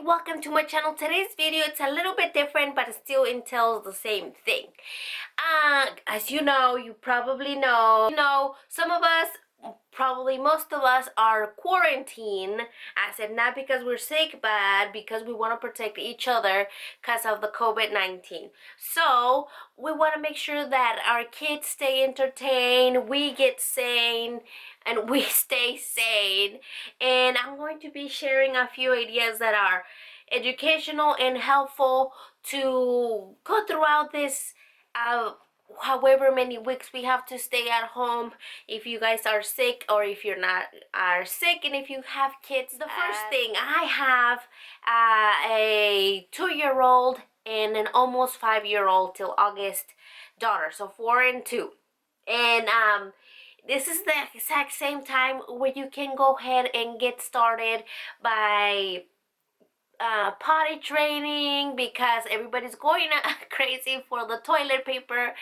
welcome to my channel. Today's video, it's a little bit different, but it still entails the same thing. As you know, you probably know, some of us, probably most of us, are quarantined. I said not because we're sick, but because we want to protect each other because of the COVID-19. So we want to make sure that our kids stay entertained, we get sane, and we stay sane. And I'm going to be sharing a few ideas that are educational and helpful to go throughout this however many weeks we have to stay at home. If you guys are sick, or if you're not are sick, and if you have kids. The first thing, I have a 2-year-old and an almost 5-year-old till August daughter, so 4 and 2. And this is the exact same time where you can go ahead and get started by potty training, because everybody's going crazy for the toilet paper,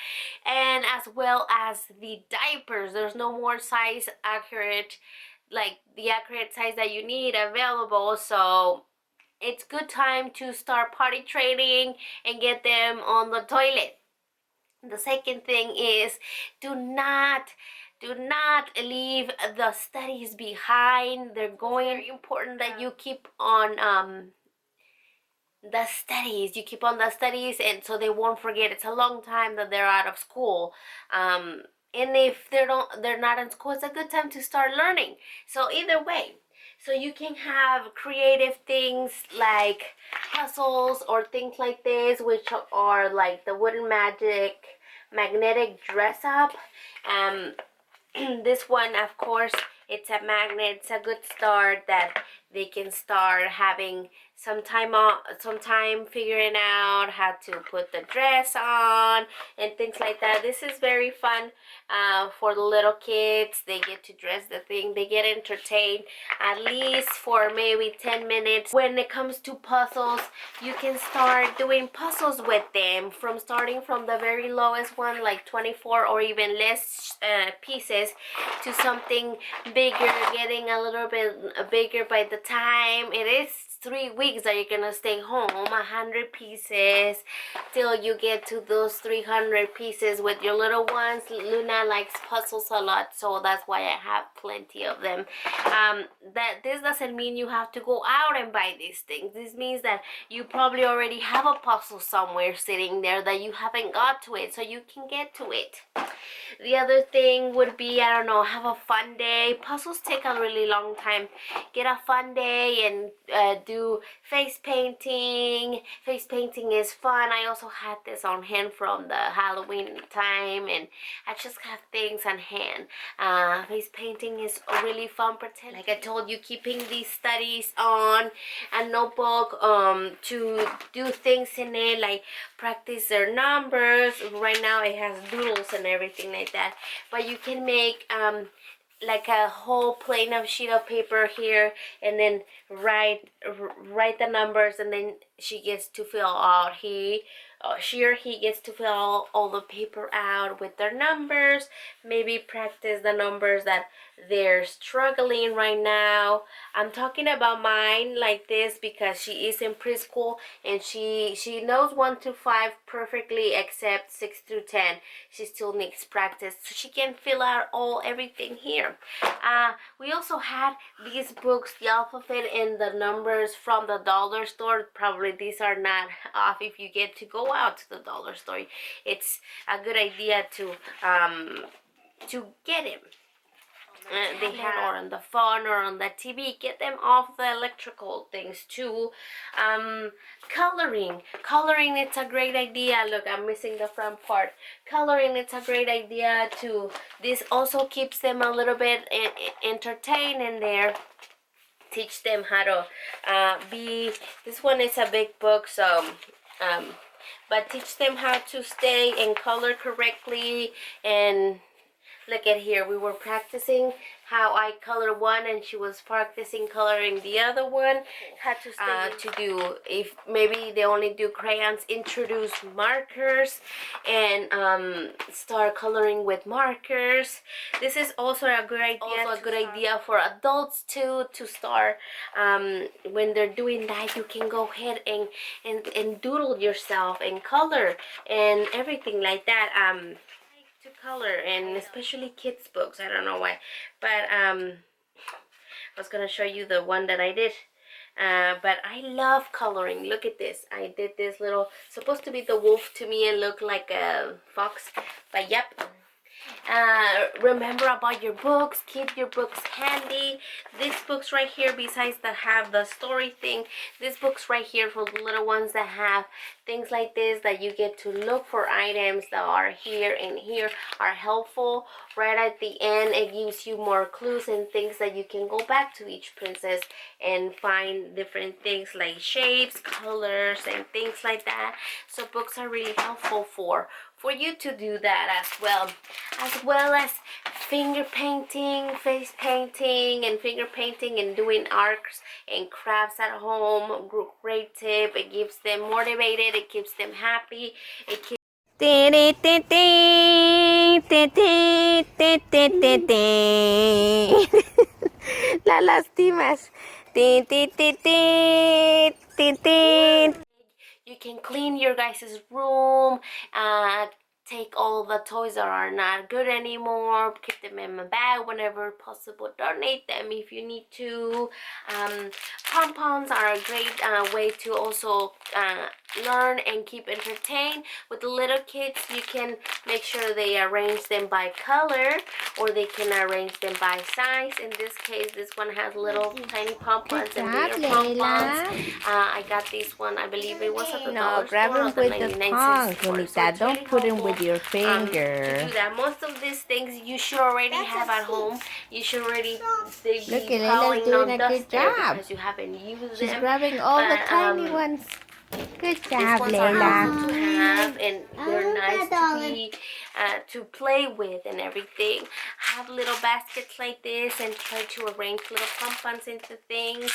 and as well as the diapers. There's no more size accurate, like the accurate size that you need available, so it's good time to start potty training and get them on the toilet. The second thing is, do not leave the studies behind. They're going. Very important that you keep on the studies. You keep on the studies, and so they won't forget. It's a long time that they're out of school. And if they're not in school, it's a good time to start learning. So either way, so you can have creative things like puzzles or things like this, which are like the wooden magnetic dress up. This one, of course, it's a magnet. It's a good start that they can start having some time figuring out how to put the dress on and things like that. This is very fun for the little kids. They get to dress the thing. They get entertained at least for maybe 10 minutes. When it comes to puzzles, you can start doing puzzles with them, starting from the very lowest one, like 24 or even less pieces, to something bigger, getting a little bit bigger by the time it is 3 weeks that you're gonna stay home. 100 pieces till you get to those 300 pieces with your little ones. Luna likes puzzles a lot, so that's why I have plenty of them. This doesn't mean you have to go out and buy these things. This means that you probably already have a puzzle somewhere sitting there that you haven't got to it, so you can get to it. The other thing would be, I don't know, have a fun day. Puzzles take a really long time. Get a fun day and do face painting. Face painting is fun. I also had this on hand from the Halloween time, and I just have things on hand. Face painting is really fun. Pretend, like I told you, keeping these studies on a notebook to do things in it, like practice their numbers. Right now it has doodles and everything like that, but you can make like a whole plain of sheet of paper here, and then write the numbers, and then she gets to fill out she or he gets to fill all the paper out with their numbers. Maybe practice the numbers that they're struggling right now. I'm talking about mine like this because she is in preschool, and she knows 1 to 5 perfectly, except 6 through 10. She still needs practice, so she can fill out everything here. We also had these books, the alphabet and the numbers, from the dollar store. Probably these are not off if you get to go out to the dollar store. It's a good idea to get him. They have, or on the phone or on the TV. Get them off the electrical things too. Coloring, it's a great idea. Look, I'm missing the front part. Coloring, it's a great idea too. This also keeps them a little bit entertained in there. Teach them how to be. This one is a big book, so but teach them how to stay and color correctly, and Look at here, we were practicing how I color one and she was practicing coloring the other one. Had to Do, if maybe they only do crayons, introduce markers and start coloring with markers. This is also a good idea for adults too, to start when they're doing that. You can go ahead and doodle yourself and color and everything like that. To color, and especially kids books. I don't know why, but I was gonna show you the one that I did. But I love coloring. Look at this. I did this little, supposed to be the wolf to me and look like a fox, but yep. Remember about your books. Keep your books handy. These books right here, besides that have the story thing, these books right here for the little ones that have things like this, that you get to look for items that are here and here, are helpful. Right at the end, it gives you more clues and things that you can go back to each princess and find different things like shapes, colors, and things like that. So books are really helpful for you to do that as well as finger painting, face painting, and finger painting, and doing arts and crafts at home. Great tip. It keeps them motivated, it keeps them happy, it keeps la lastimas. You can clean your guys' room, take all the toys that are not good anymore, keep them in a bag whenever possible, donate them if you need to. Pom-poms are a great way to also learn and keep entertained. With the little kids, you can make sure they arrange them by color, or they can arrange them by size. In this case, this one has little tiny pom-poms and bigger pom-poms. I got this one, I believe it was at the dollar grab store, them with the tongs, Lunita. Don't put them with your finger. To do that. Most of these things you should already have at home. You should already Look, Lena's doing a good job. Because you haven't used them. She's grabbing all the tiny ones. Good job, these ones are helpful Layla. to have, and they're nice to be to play with and everything. Have little baskets like this and try to arrange little pom-poms into things.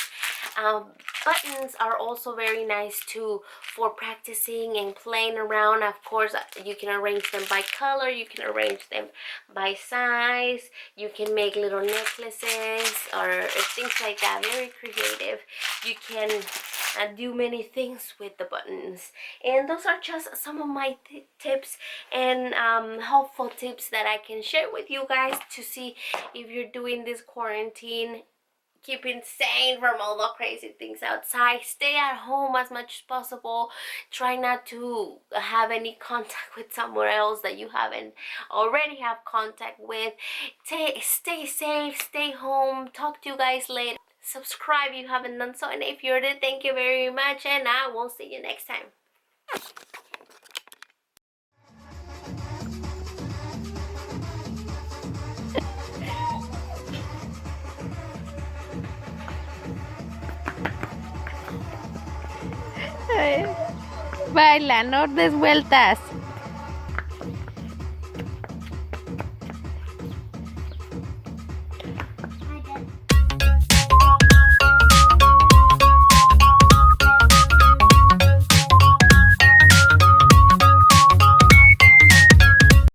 Buttons are also very nice too for practicing and playing around. Of course, you can arrange them by color, you can arrange them by size, you can make little necklaces or things like that. Very creative. You can do many things with the buttons. And those are just some of my tips and helpful tips that I can share with you guys to see if you're doing this quarantine. Keeping sane from all the crazy things outside. Stay at home as much as possible. Try not to have any contact with someone else that you haven't already have contact with. Stay safe, stay home. Talk to you guys later. Subscribe if you haven't done so, and if you did, thank you very much, and I will see you next time. Baila, no des vueltas.